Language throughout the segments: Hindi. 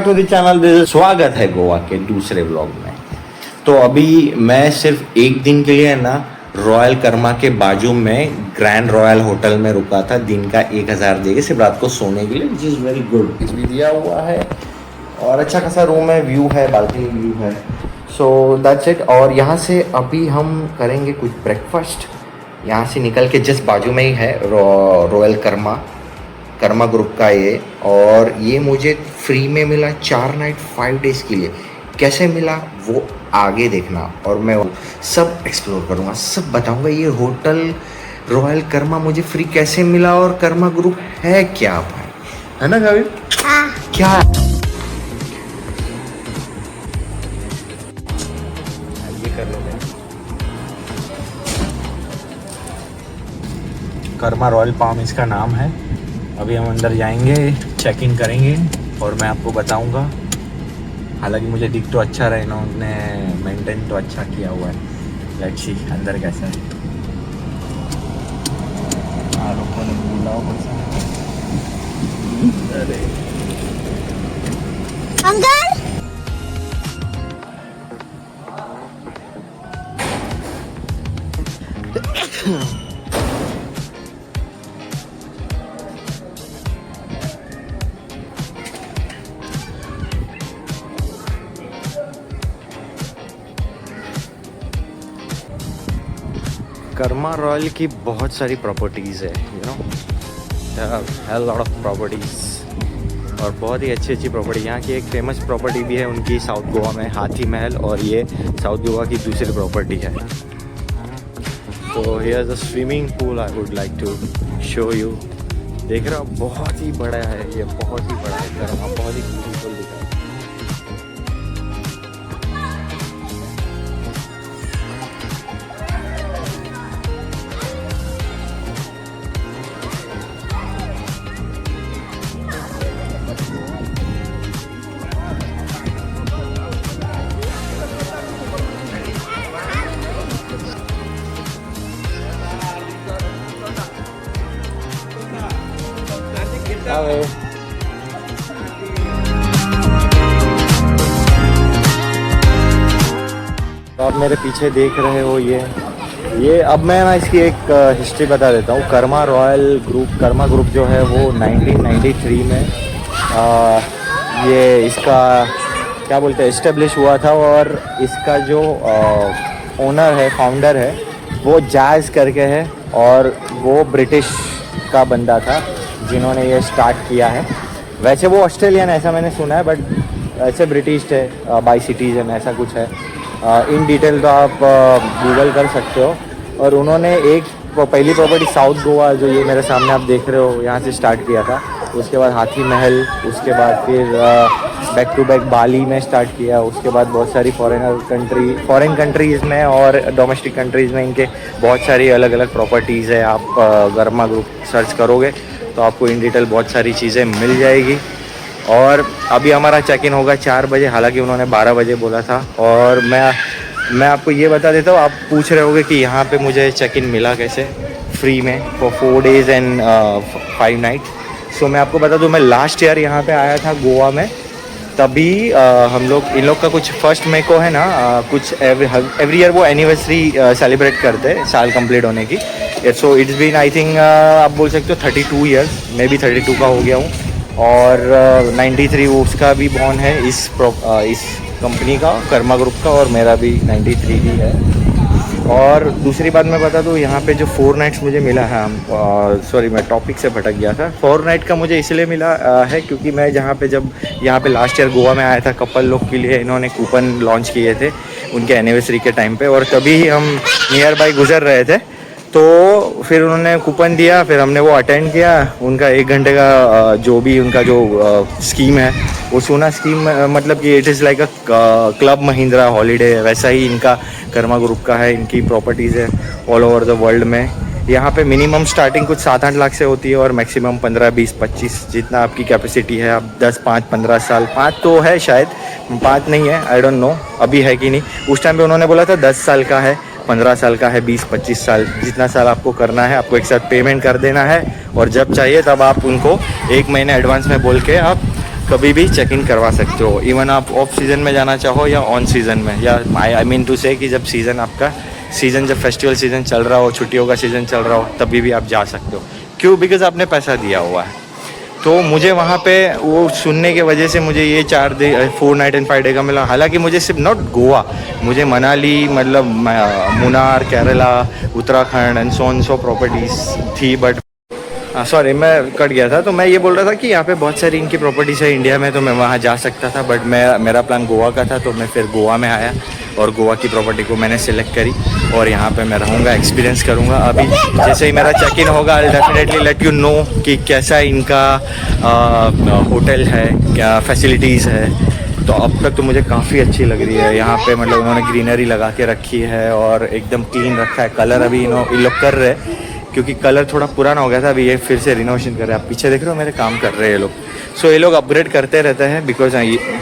To the channel. स्वागत है गोवा के दूसरे व्लॉग में। तो अभी मैं सिर्फ एक दिन के लिए ना रॉयल कर्मा के बाजू में ग्रैंड रॉयल होटल में रुका था। दिन का 1000 देके सिर्फ रात को सोने के लिए, विच इज़ वेरी गुड। भी दिया हुआ है और अच्छा खासा रूम है, व्यू है, बालकनी व्यू है। So that's it. और यहाँ से अभी हम करेंगे कुछ ब्रेकफास्ट। यहाँ से निकल के जस्ट बाजू में ही है रॉयल कर्मा ग्रुप का ये। और ये मुझे फ्री में मिला 4 नाइट 5 डेज़ के लिए। कैसे मिला वो आगे देखना, और मैं सब एक्सप्लोर करूँगा, सब बताऊँगा। ये होटल रॉयल कर्मा मुझे फ्री कैसे मिला और कर्मा ग्रुप है क्या भाई, है ना कभी? हाँ। क्या ये कर लो। कर्मा रॉयल पाम इसका नाम है। अभी हम अंदर जाएंगे, चेक इन करेंगे और मैं आपको बताऊंगा। हालांकि मुझे दिख तो अच्छा रहा है, इन्होंने मेंटेन तो अच्छा किया हुआ है। लेट्स सी अंदर कैसा है। लोगों ने बुलाओ अरे अंकल कर्मा रॉयल की बहुत सारी प्रॉपर्टीज़ है, you know, have lot of properties और बहुत ही अच्छी अच्छी प्रॉपर्टी। यहाँ की एक फेमस प्रॉपर्टी भी है उनकी साउथ गोवा में, हाथी महल, और ये साउथ गोवा की दूसरी प्रॉपर्टी है। तो here is a swimming pool, I would like to show you. देख रहे हो, बहुत ही बड़ा है ये, बहुत ही बड़ा है कर्मा, बहुत ही ब्यूटीफुल दिख रहा है। Hello. तो आप मेरे पीछे देख रहे हो ये अब मैं ना इसकी एक हिस्ट्री बता देता हूँ। कर्मा ग्रुप जो है वो 1993 में ये इसका क्या बोलते हैं इस्टेब्लिश हुआ था। और इसका जो ओनर है, फाउंडर है, वो जैज़ करके है, और वो ब्रिटिश का बंदा था जिन्होंने ये स्टार्ट किया है। वैसे वो ऑस्ट्रेलियन ऐसा मैंने सुना है, बट ऐसे ब्रिटिश है, बाई सिटीजन ऐसा कुछ है। इन डिटेल तो आप गूगल कर सकते हो। और उन्होंने एक पहली प्रॉपर्टी साउथ गोवा, जो ये मेरे सामने आप देख रहे हो, यहाँ से स्टार्ट किया था। उसके बाद हाथी महल, उसके बाद फिर बैक टू बैक बाली में स्टार्ट किया। उसके बाद बहुत सारी फॉरेन कंट्रीज़ में और डोमेस्टिक कंट्रीज़ में इनके बहुत सारी अलग अलग प्रॉपर्टीज़ है। आप कर्मा ग्रुप सर्च करोगे तो आपको इन डिटेल बहुत सारी चीज़ें मिल जाएगी। और अभी हमारा चेक इन होगा 4 बजे, हालांकि उन्होंने 12 बजे बोला था। और मैं आपको ये बता देता हूँ, आप पूछ रहे होगे कि यहाँ पे मुझे चेक इन मिला कैसे फ्री में फॉर 4 डेज़ एंड 5 नाइट। सो मैं आपको बता दूँ, मैं लास्ट ईयर यहाँ पे आया था गोवा में, तभी हम लोग इन लोग का कुछ 1 मई को है ना, कुछ एवरी ईयर वो एनिवर्सरी सेलिब्रेट करते हैं साल कंप्लीट होने की। So it's been I think आप बोल सकते हो 32 ईयर्स, मैं भी 32 का हो गया हूँ। और 93 उसका भी बॉर्न है इस कंपनी का, कर्मा ग्रुप का, और मेरा भी 93 ही है। और दूसरी बात मैं बता दूँ, यहाँ पे जो 4 नाइट्स मुझे मिला है, सॉरी मैं टॉपिक से भटक गया था। 4 नाइट का मुझे इसलिए मिला है क्योंकि मैं जब यहाँ पे लास्ट ईयर गोवा में आया था, कपल लोग के लिए इन्होंने कूपन लॉन्च किए थे उनके एनिवर्सरी के टाइम पे, और तभी ही हम नियर बाई गुजर रहे थे। तो फिर उन्होंने कूपन दिया, फिर हमने वो अटेंड किया। उनका 1 घंटे का जो भी उनका जो स्कीम है वो सुना। स्कीम मतलब कि it is like a club Mahindra holiday, वैसा ही इनका कर्मा ग्रुप का है। इनकी प्रॉपर्टीज़ है ऑल ओवर द वर्ल्ड में। यहाँ पे मिनिमम स्टार्टिंग कुछ 7-8 लाख से होती है और मैक्सिमम 15, 20, 25 जितना आपकी कैपेसिटी है। आप 10, 5, 15 साल, 5 तो है शायद, 5 नहीं है, आई डोंट नो अभी है कि नहीं। उस टाइम पे उन्होंने बोला था 10 साल का है, 15 साल का है, 20-25 साल, जितना साल आपको करना है आपको एक साथ पेमेंट कर देना है। और जब चाहिए तब आप उनको 1 महीने एडवांस में बोल के आप कभी भी चेक इन करवा सकते हो, इवन आप ऑफ सीज़न में जाना चाहो या ऑन सीज़न में, या आई मीन टू से कि जब सीज़न आपका सीज़न जब फेस्टिवल सीज़न चल रहा हो, छुट्टियों का सीज़न चल रहा हो, तभी भी आप जा सकते हो। क्यों? बिकॉज़ आपने पैसा दिया हुआ है। तो मुझे वहाँ पे वो सुनने के वजह से मुझे ये 4 नाइट एंड 5 डे का मिला। हालांकि मुझे सिर्फ नॉट गोवा, मुझे मनाली, मतलब Munnar, Kerala, Uttarakhand and so properties थी। बट सॉरी, मैं कट गया था। तो मैं ये बोल रहा था कि यहाँ पे बहुत सारी इनकी प्रॉपर्टीज़ है इंडिया में, तो मैं वहाँ जा सकता था। बट मेरा प्लान गोवा का था, तो मैं फिर गोवा में आया और गोवा की प्रॉपर्टी को मैंने सिलेक्ट करी और यहाँ पे मैं रहूँगा, एक्सपीरियंस करूँगा। अभी जैसे ही मेरा चेक इन होगा, I definitely let you know कि कैसा इनका होटल है, क्या फैसिलिटीज़ है। तो अब तक तो मुझे काफ़ी अच्छी लग रही है यहाँ पे, मतलब उन्होंने ग्रीनरी लगा के रखी है और एकदम क्लीन रखा है। कलर अभी इन लोग कर रहे हैं, क्योंकि कलर थोड़ा पुराना हो गया था, अभी ये फिर से रिनोवेशन कर रहे हैं। आप पीछे देख रहे हो, मेरे काम कर रहे हैं ये लोग। सो ये लोग अपग्रेड करते रहते हैं, बिकॉज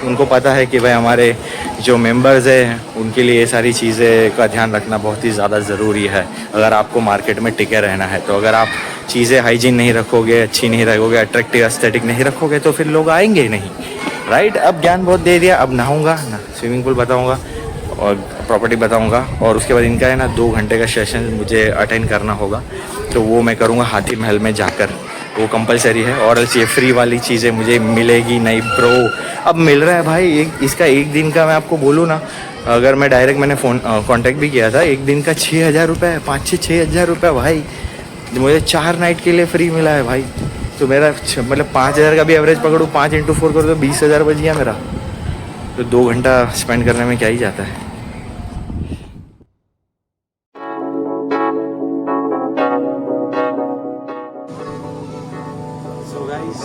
उनको पता है कि भाई हमारे जो मेंबर्स हैं उनके लिए ये सारी चीज़ें का ध्यान रखना बहुत ही ज़्यादा ज़रूरी है, अगर आपको मार्केट में टिके रहना है। तो अगर आप चीज़ें हाइजीन नहीं रखोगे, अच्छी नहीं रखोगे, अट्रैक्टिव एस्थेटिक नहीं रखोगे, तो फिर लोग आएंगे ही नहीं, राइट। अब ज्ञान बहुत दे दिया, अब नहाऊंगा ना, स्विमिंग पूल बताऊँगा और प्रॉपर्टी बताऊंगा, और उसके बाद इनका है ना 2 घंटे का सेशन मुझे अटेंड करना होगा, तो वो मैं करूँगा हाथी महल में जाकर, वो कंपलसरी है। और ये फ्री वाली चीज़ें मुझे मिलेगी नहीं ब्रो। अब मिल रहा है भाई, इसका 1 दिन का मैं आपको बोलूँ ना, अगर मैं डायरेक्ट मैंने फ़ोन कांटेक्ट भी किया था, 1 दिन का 6,000 रुपये, 5-6 हज़ार भाई, मुझे 4 नाइट के लिए फ्री मिला है भाई। तो मेरा मतलब 5,000 का भी एवरेज पकड़ूँ, 5 × 4 करो तो 20,000 बच गया मेरा। तो 2 घंटा स्पेंड करने में क्या ही जाता है। So guys,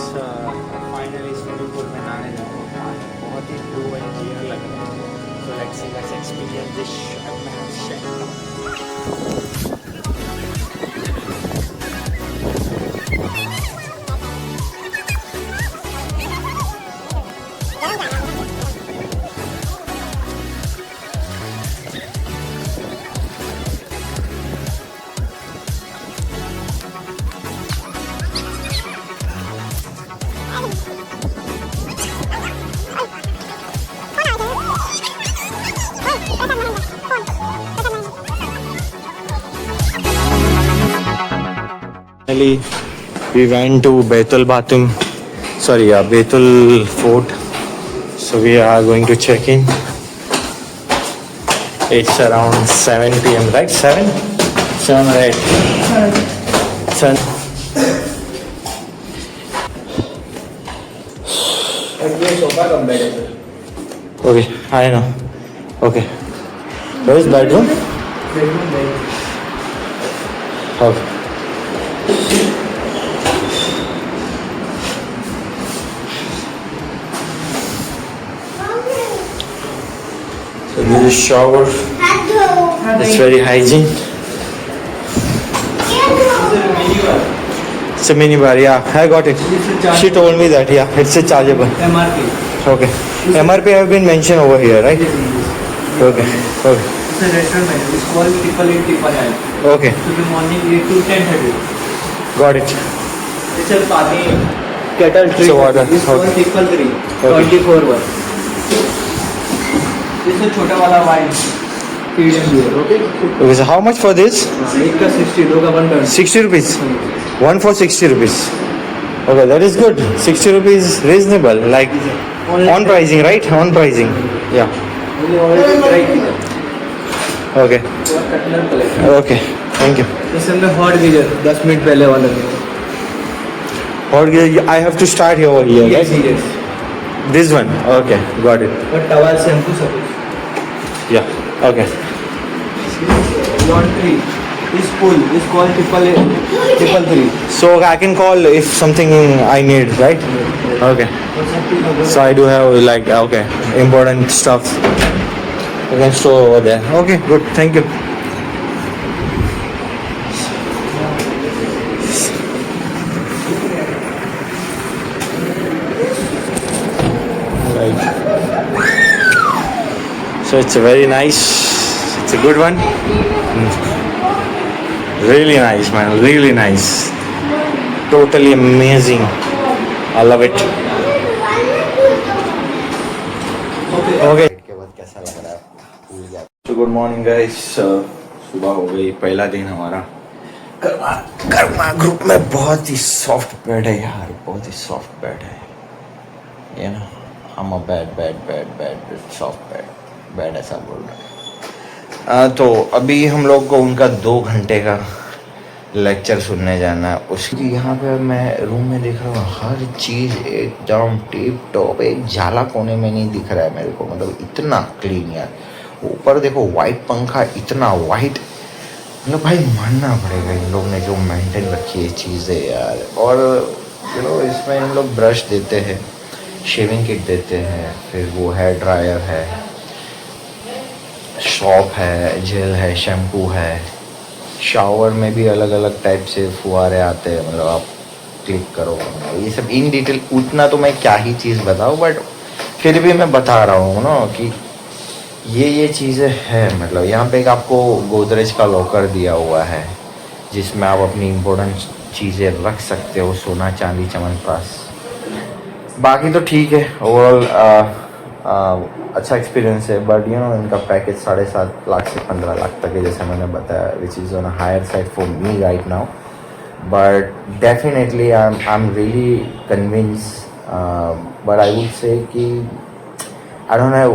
finally swimming pool में नहाने जा रहे हैं। बहुत ही ब्लू एंड क्लियर लग रहा है। So let's see, let's experience this we went to Baitul Batum, Baitul Fort. So we are going to check in. It's around 7 p.m. right? 7 right? 7. Okay, I know. Okay. Where is bedroom? Okay. So this is shower. It's very hygiene. It's a mini bar. Yeah, I got it. She told me that. Yeah, it's a chargeable. MRP. Okay. MRP have been mentioned over here, right? Okay. Okay. It's a restaurant menu. It's called Triple Eight Triple Nine. Okay. So the morning 8 to 10:30. Got it. It's a Pani kettle tree. So water. It's called Okay. Triple Three. Okay. 24 1. This is छोटा वाला wine. Medium beer. Okay. Okay. So how much for this? एक का 60, दो का 120. 60 rupees. One for 60 rupees. Okay, that is good. 60 rupees reasonable. Like on pricing, right? On pricing. Yeah. मैंने already try किया. Okay. Cutler collection. Okay. Thank you. इस अंदर hot geyser 10 मिनट पहले वाला है. Or I have to start here over here, Yes, right? yes. This one. Okay. Got it. और towel shampoo सब. Yeah. Okay. Laundry. This pool is called Triple Three. So I can call if something I need, right? Okay. So I do have like important stuff. You can store over there. Okay, good. Thank you. Right. So it's a very nice. It's a good one. Really nice, man. Really nice. Totally amazing. I love it. Okay के बाद कैसा लग रहा है भूल गया। तो गुड मॉर्निंग गाइस, सुबह हो गई, पहला दिन हमारा कर्मा कर्मा ग्रुप में। बहुत ही सॉफ्ट बेड है यार, बहुत ही सॉफ्ट बेड है ये ना। हम bed bed bed bed soft bed bed ऐसा बोल रहे हैं। तो अभी हम लोग को उनका 2 घंटे का लेक्चर सुनने जाना है। उसकी यहाँ पे मैं रूम में देख रहा हूँ, हर चीज़ एकदम टिप टॉप, एक झाला कोने में नहीं दिख रहा है मेरे को, मतलब इतना क्लीन यार। ऊपर देखो वाइट पंखा, इतना वाइट, मतलब भाई मानना पड़ेगा इन लोग ने जो मेंटेन रखी है चीज़ें यार। और इसमें इन लोग ब्रश देते हैं, शेविंग किट देते हैं, फिर वो हेयर ड्रायर है, सॉप है, जेल है, शैम्पू है, शावर में भी अलग अलग टाइप से फुहारे आते हैं, मतलब आप क्लिक करो। ये सब इन डिटेल उतना तो मैं क्या ही चीज़ बताऊँ, बट फिर भी मैं बता रहा हूँ ना कि ये चीज़ें हैं। मतलब यहाँ पे एक आपको गोदरेज का लॉकर दिया हुआ है जिसमें आप अपनी इम्पोर्टेंट चीज़ें रख सकते हो, सोना चांदी च्यवनप्राश। बाकी तो ठीक है, ओवरऑल अच्छा एक्सपीरियंस है। बट इनका पैकेज 7.5 लाख से 15 लाख तक है, जैसे मैंने बताया, which is on higher side for me right now. But definitely I am really convince, but I would say कि I don't have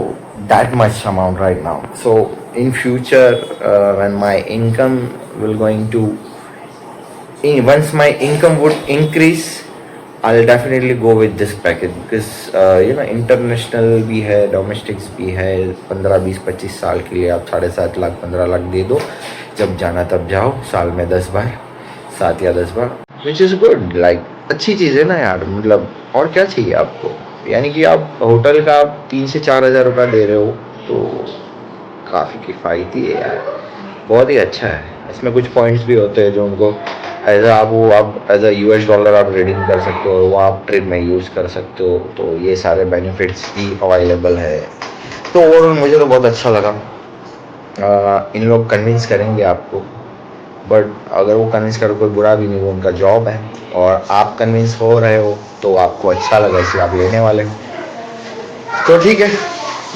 that much amount right now. So in future, when my income will going to, once my income would increase, I'll definitely go with this package because international भी है, domestics भी है। 15 20 25 साल के लिए आप 7.5 लाख 15 लाख दे दो, जब जाना तब जाओ, साल में 10 बार, 7 या 10 बार, विच इज़ गुड। लाइक अच्छी चीज़ है ना यार, मतलब और क्या चाहिए आपको। यानी कि आप होटल का आप 3 से 4 हज़ार रुपये दे रहे हो, तो काफ़ी किफ़ायती है यार, बहुत ही अच्छा है। इसमें कुछ पॉइंट्स भी होते हैं जो उनको एज आप एज अ US डॉलर आप रिडीम कर सकते हो, वो आप ट्रिप में यूज़ कर सकते हो। तो ये सारे बेनिफिट्स भी अवेलेबल है। तो ओवरऑल मुझे तो बहुत अच्छा लगा। इन लोग कन्विंस करेंगे आपको, बट अगर वो कन्विंस करो कोई बुरा भी नहीं, वो उनका जॉब है। और आप कन्विंस हो रहे हो तो आपको अच्छा लगा, इसलिए आप लेने वाले हो। तो ठीक है,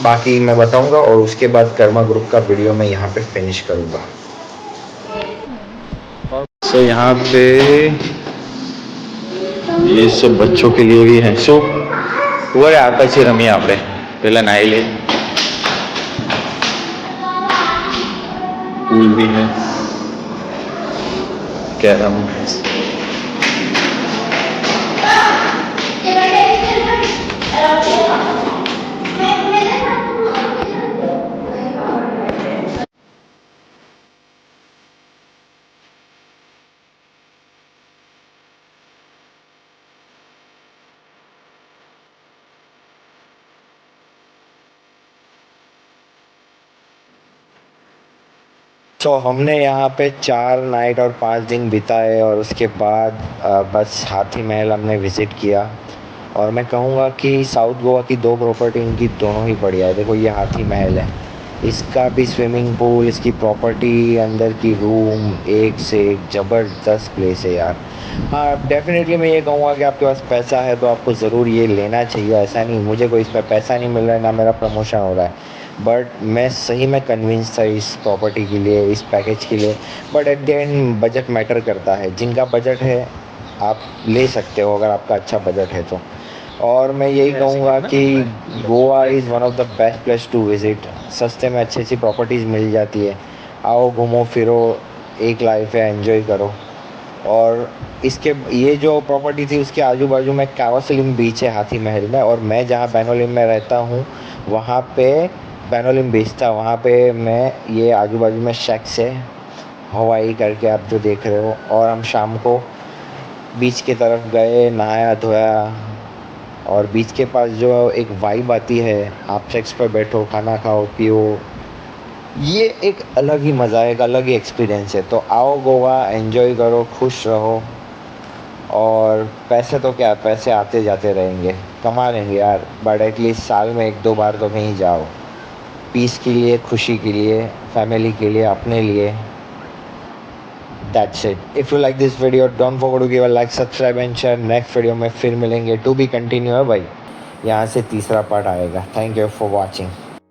बाकी मैं बताऊंगा और उसके बाद कर्मा ग्रुप का वीडियो मैं यहाँ पे फिनिश करूँगा। सो यहाँ पे ये सब बच्चों के लिए भी है। सो हुआ यार, પછી રમીએ આપણે, પહેલા નાઈ ले। पूल भी है, कैरम। तो हमने यहाँ पे 4 नाइट और 5 दिन बिताए, और उसके बाद बस हाथी महल हमने विज़िट किया। और मैं कहूँगा कि साउथ गोवा की 2 प्रॉपर्टी, इनकी दोनों ही बढ़िया है। देखो ये हाथी महल है, इसका भी स्विमिंग पूल, इसकी प्रॉपर्टी, अंदर की रूम, एक से एक ज़बरदस्त प्लेस है यार। हाँ डेफिनेटली मैं ये कहूँगा कि आपके पास पैसा है तो आपको ज़रूर ये लेना चाहिए। ऐसा नहीं, मुझे कोई इस पर पैसा नहीं मिल रहा है, ना मेरा प्रमोशन हो रहा है, बट मैं सही में कन्विंस था इस प्रॉपर्टी के लिए, इस पैकेज के लिए। But at the end budget matter करता है। जिनका बजट है आप ले सकते हो, अगर आपका अच्छा बजट है तो। और मैं यही कहूँगा कि Goa is one of the best place to visit. सस्ते में अच्छी अच्छी प्रॉपर्टीज़ मिल जाती है। आओ घूमो फिरो, एक लाइफ है, एंजॉय करो। और इसके ये जो प्रॉपर्टी थी उसके आजू बाजू में कावासलिम बीच है हाथी महल में, और मैं जहाँ बैनोलिम में रहता हूँ वहाँ पे बैनोलिम बीच था। वहाँ पे मैं ये आजू बाजू में शैक्स है, हवाई करके आप जो देख रहे हो। और हम शाम को बीच की तरफ गए, नहाया धोया, और बीच के पास जो एक वाइब आती है, आप शैक्स पर बैठो, खाना खाओ पियो, ये एक अलग ही मज़ा है, एक अलग ही एक्सपीरियंस है। तो आओ गोवा, एंजॉय करो, खुश रहो। और पैसे तो क्या, पैसे आते जाते रहेंगे, कमा लेंगे यार, बट एटलीस्ट साल में 1 2 बार तो कहीं जाओ, पीस के लिए, खुशी के लिए, फैमिली के लिए, अपने लिए। That's it. If you like this video don't forget to give a like, subscribe and share. Next video में फिर मिलेंगे, टू बी कंटिन्यू है भाई। यहाँ से तीसरा पार्ट आएगा. Thank you for watching.